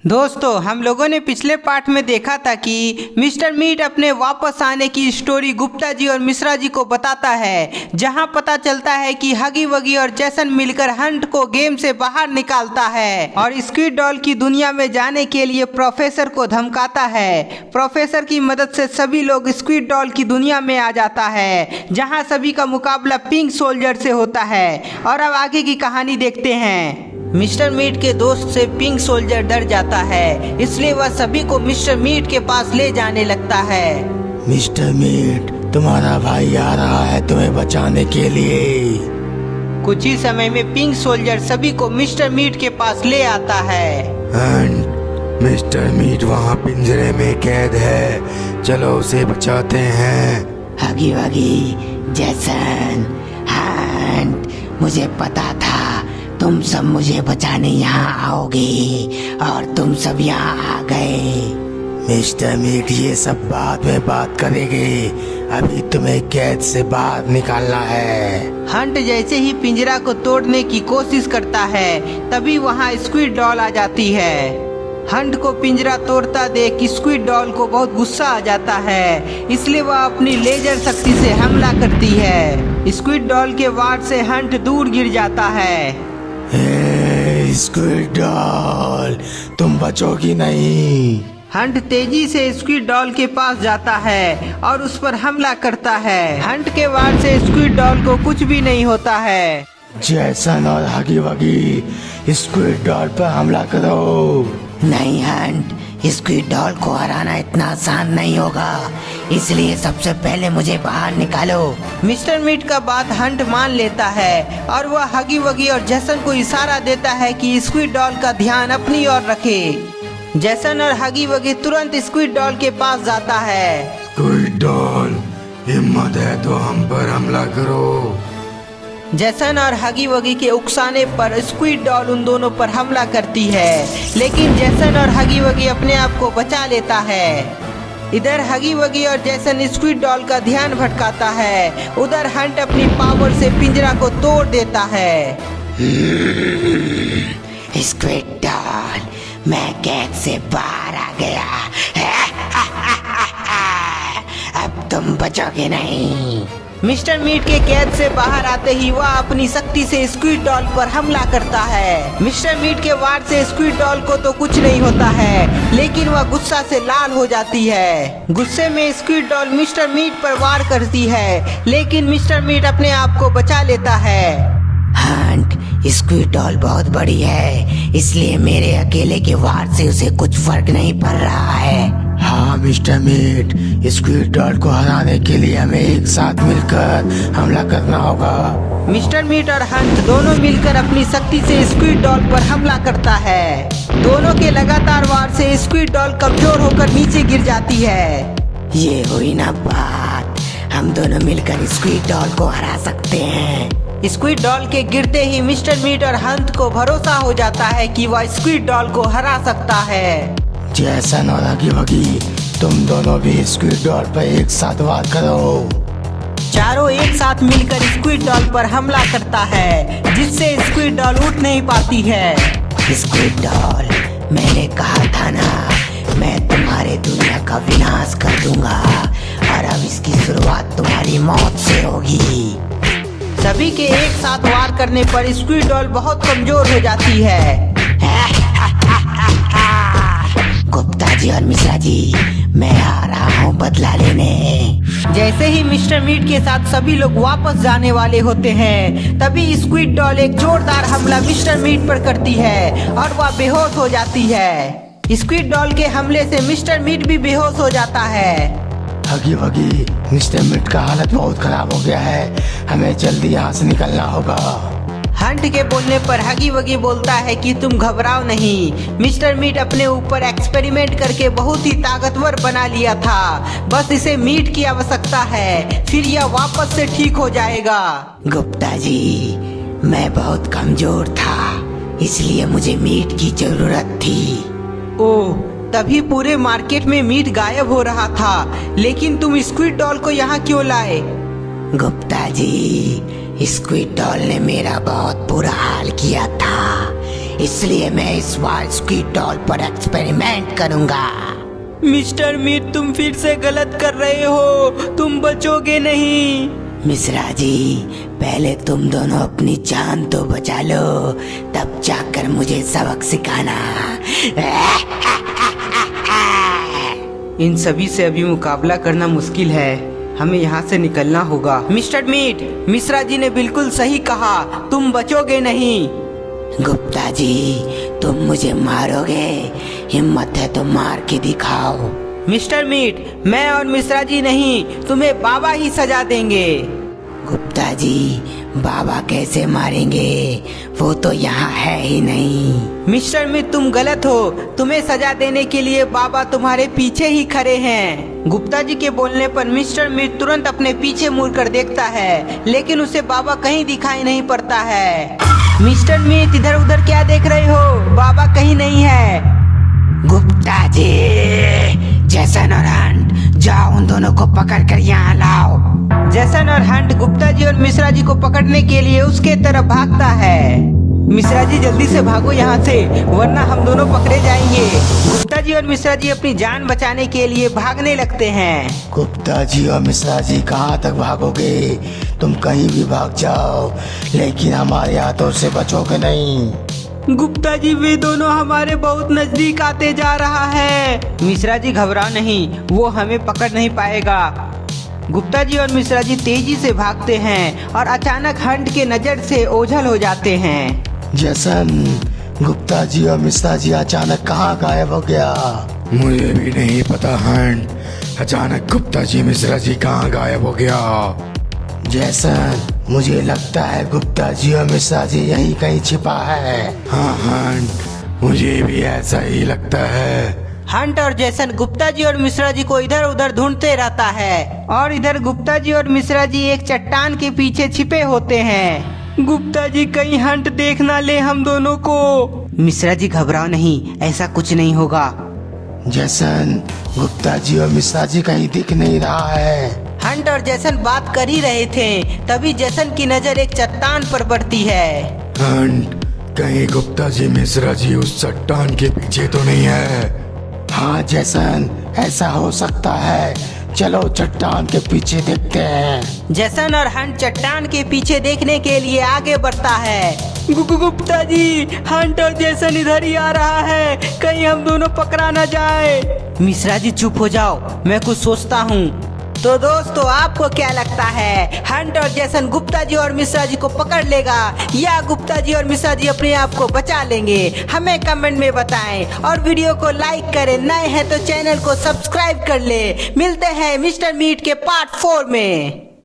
दोस्तों, हम लोगों ने पिछले पार्ट में देखा था कि मिस्टर मीट अपने वापस आने की स्टोरी गुप्ता जी और मिश्रा जी को बताता है, जहां पता चलता है कि हगी वगी और जैसन मिलकर हंट को गेम से बाहर निकालता है और स्क्विड डॉल की दुनिया में जाने के लिए प्रोफेसर को धमकाता है। प्रोफेसर की मदद से सभी लोग स्क्विड डॉल की दुनिया में आ जाता है, जहां सभी का मुकाबला पिंक सोल्जर से होता है। और अब आगे की कहानी देखते हैं। मिस्टर मीट के दोस्त से पिंक सोल्जर डर जाता है, इसलिए वह सभी को मिस्टर मीट के पास ले जाने लगता है। मिस्टर मीट, तुम्हारा भाई आ रहा है तुम्हें बचाने के लिए। कुछ ही समय में पिंक सोल्जर सभी को मिस्टर मीट के पास ले आता है। मिस्टर मीट वहाँ पिंजरे में कैद है, चलो उसे बचाते हैं। हगी वगी, जैसन, हंट, मुझे पता था तुम सब मुझे बचाने यहाँ आओगे और तुम सब यहाँ आ गए। मिस्टर मीट, ये सब बाद में बात करेंगे, अभी तुम्हें कैद से बाहर निकालना है। हंट जैसे ही पिंजरा को तोड़ने की कोशिश करता है, तभी वहाँ स्क्विड डॉल आ जाती है। हंट को पिंजरा तोड़ता देख स्क्विड डॉल को बहुत गुस्सा आ जाता है, इसलिए वह अपनी लेजर शक्ति से हमला करती है। स्क्विड डॉल के वार से हंट दूर गिर जाता है। स्क्विड डॉल, तुम बचोगी नहीं। हंट तेजी से स्क्विड डॉल के पास जाता है और उस पर हमला करता है। हंट के वार से स्क्विड डॉल को कुछ भी नहीं होता है। जैसन और हगी वगी, स्क्विड डॉल पर हमला करो। नहीं हंट, स्क्विड डॉल को हराना इतना आसान नहीं होगा, इसलिए सबसे पहले मुझे बाहर निकालो। मिस्टर मीट का बात हंट मान लेता है और वह हगी वगी और जैसन को इशारा देता है कि स्क्विड डॉल का ध्यान अपनी ओर रखे। जैसन और हगी वगी तुरंत स्क्विड डॉल के पास जाता है। स्क्विड डॉल, हिम्मत है तो हम पर हमला करो। जैसन और हगी वगी के उकसाने पर स्क्विड डॉल उन दोनों पर हमला करती है, लेकिन जैसन और हगी वगी अपने आप को बचा लेता है। इधर हगी वगी और जैसन स्क्विड डॉल का ध्यान भटकाता है, उधर हंट अपनी पावर से पिंजरा को तोड़ देता है। स्क्विड डॉल, मैं कैद से बाहर आ गया। अब तुम बचोगे नहीं। मिस्टर मीट के कैद से बाहर आते ही वह अपनी शक्ति से स्क्विड डॉल पर हमला करता है। मिस्टर मीट के वार से स्क्विड डॉल को तो कुछ नहीं होता है, लेकिन वह गुस्सा से लाल हो जाती है। गुस्से में स्क्विड डॉल मिस्टर मीट पर वार करती है, लेकिन मिस्टर मीट अपने आप को बचा लेता है। हंट, स्क्विड डॉल बहुत बड़ी है, इसलिए मेरे अकेले के वार से उसे कुछ फर्क नहीं पड़ रहा है। हाँ मिस्टर मीट, स्क्विड डॉल को हराने के लिए हमें एक साथ मिलकर हमला करना होगा। मिस्टर मीट और हंट दोनों मिलकर अपनी शक्ति से स्क्विड डॉल पर हमला करता है। दोनों के लगातार वार से स्क्विड डॉल कमजोर होकर नीचे गिर जाती है। ये हुई ना बात, हम दोनों मिलकर स्क्विड डॉल को हरा सकते हैं। स्क्विड डॉल के गिरते ही मिस्टर मीट और हंट को भरोसा हो जाता है कि वह स्क्विड डॉल को हरा सकता है। जैसन और हगी वगी, तुम दोनों भी स्क्विड डॉल पर एक साथ वार करो। चारों एक साथ मिलकर स्क्विड डॉल पर हमला करता है, जिससे स्क्विड डॉल उठ नहीं पाती है। स्क्विड डॉल, मैंने कहा था ना, मैं तुम्हारे दुनिया का विनाश कर दूंगा और अब इसकी शुरुआत तुम्हारी मौत से होगी। सभी के एक साथ वार करने पर स्क्विड डॉल बहुत कमजोर हो जाती है। गुप्ता जी और मिश्रा जी, मैं आ रहा हूँ बदला लेने। जैसे ही मिस्टर मीट के साथ सभी लोग वापस जाने वाले होते हैं, तभी स्क्विड डॉल एक जोरदार हमला मिस्टर मीट पर करती है और वह बेहोश हो जाती है। स्क्विड डॉल के हमले से मिस्टर मीट भी बेहोश हो जाता है। हगी वगी, मिस्टर मीट का हालत बहुत खराब हो गया है, हमें जल्दी यहाँ से निकलना होगा। हंट के बोलने पर हगी वगी बोलता है कि तुम घबराओ नहीं, मिस्टर मीट अपने ऊपर एक्सपेरिमेंट करके बहुत ही ताकतवर बना लिया था, बस इसे मीट की आवश्यकता है, फिर यह वापस से ठीक हो जाएगा। गुप्ता जी, मैं बहुत कमजोर था, इसलिए मुझे मीट की जरूरत थी। ओह, तभी पूरे मार्केट में मीट गायब हो रहा था, लेकिन तुम स्क्विड डॉल को यहाँ क्यों लाए? गुप्ता जी, स्क्विड डॉल ने मेरा बहुत बुरा हाल किया था, इसलिए मैं इस बार स्क्विड डॉल पर एक्सपेरिमेंट करूंगा। मिस्टर मीट, तुम फिर से गलत कर रहे हो, तुम बचोगे नहीं। मिश्रा जी, पहले तुम दोनों अपनी जान तो बचा लो, तब जाकर मुझे सबक सिखाना। इन सभी से अभी मुकाबला करना मुश्किल है, हमें यहाँ से निकलना होगा। मिस्टर मीट, मिश्रा जी ने बिल्कुल सही कहा, तुम बचोगे नहीं। गुप्ता जी, तुम मुझे मारोगे? हिम्मत है तो मार के दिखाओ। मिस्टर मीट, मैं और मिश्रा जी नहीं, तुम्हें बाबा ही सजा देंगे। गुप्ता जी, बाबा कैसे मारेंगे? वो तो यहाँ है ही नहीं। मिस्टर मीट, तुम गलत हो, तुम्हें सजा देने के लिए बाबा तुम्हारे पीछे ही खड़े हैं। गुप्ता जी के बोलने पर मिस्टर मीट तुरंत अपने पीछे मुड़कर देखता है, लेकिन उसे बाबा कहीं दिखाई नहीं पड़ता है। मिस्टर मीट, इधर उधर क्या देख रहे हो? बाबा कहीं नहीं है। गुप्ता जी, जैसन और हंट, जाओ उन दोनों को पकड़ कर यहाँ लाओ। जैसन और हंट गुप्ता जी और मिश्रा जी को पकड़ने के लिए उसके तरफ भागता है। मिश्रा जी, जल्दी से भागो यहाँ से, वरना हम दोनों पकड़े जाएंगे। गुप्ता जी और मिश्रा जी अपनी जान बचाने के लिए भागने लगते हैं। गुप्ता जी और मिश्रा जी कहाँ तक भागोगे? तुम कहीं भी भाग जाओ, लेकिन हमारे हाथों से बचोगे नहीं। गुप्ता जी, वे दोनों हमारे बहुत नजदीक आते जा रहा है। मिश्रा जी घबराओ नहीं, वो हमें पकड़ नहीं पाएगा। गुप्ता जी और मिश्रा जी तेजी से भागते हैं और अचानक हंट के नजर से ओझल हो जाते हैं। जैसन, गुप्ता जी और मिश्रा जी अचानक कहाँ गायब हो गया? मुझे भी नहीं पता हंट, अचानक गुप्ता जी मिश्रा जी कहाँ गायब हो गया? जैसन, मुझे लगता है गुप्ता जी और मिश्रा जी यहीं कहीं छिपा है। हाँ हंट, मुझे भी ऐसा ही लगता है। हंट और जैसन गुप्ता जी और मिश्रा जी को इधर उधर ढूंढते रहता है और इधर गुप्ता जी और मिश्रा जी एक चट्टान के पीछे छिपे होते हैं। गुप्ता जी, कहीं हंट देख ना ले हम दोनों को। मिश्रा जी घबराओ नहीं, ऐसा कुछ नहीं होगा। जैसन, गुप्ता जी और मिश्रा जी कहीं दिख नहीं रहा है। हंट और जैसन बात कर ही रहे थे, तभी जैसन की नजर एक चट्टान पर पड़ती है। हंट, कहीं गुप्ता जी मिश्रा जी उस चट्टान के पीछे तो नहीं है? हाँ जैसन, ऐसा हो सकता है, चलो चट्टान के पीछे देखते हैं। जैसन और हंट चट्टान के पीछे देखने के लिए आगे बढ़ता है। गुप्ता जी, हंट और जैसन इधर ही आ रहा है, कहीं हम दोनों पकड़ा ना जाए। मिश्रा जी चुप हो जाओ, मैं कुछ सोचता हूँ। तो दोस्तों, आपको क्या लगता है, हंट और जैसन गुप्ता जी और मिश्रा जी को पकड़ लेगा या गुप्ता जी और मिश्रा जी अपने आप को बचा लेंगे? हमें कमेंट में बताएं और वीडियो को लाइक करें। नए हैं तो चैनल को सब्सक्राइब कर ले। मिलते हैं मिस्टर मीट के पार्ट 4 में।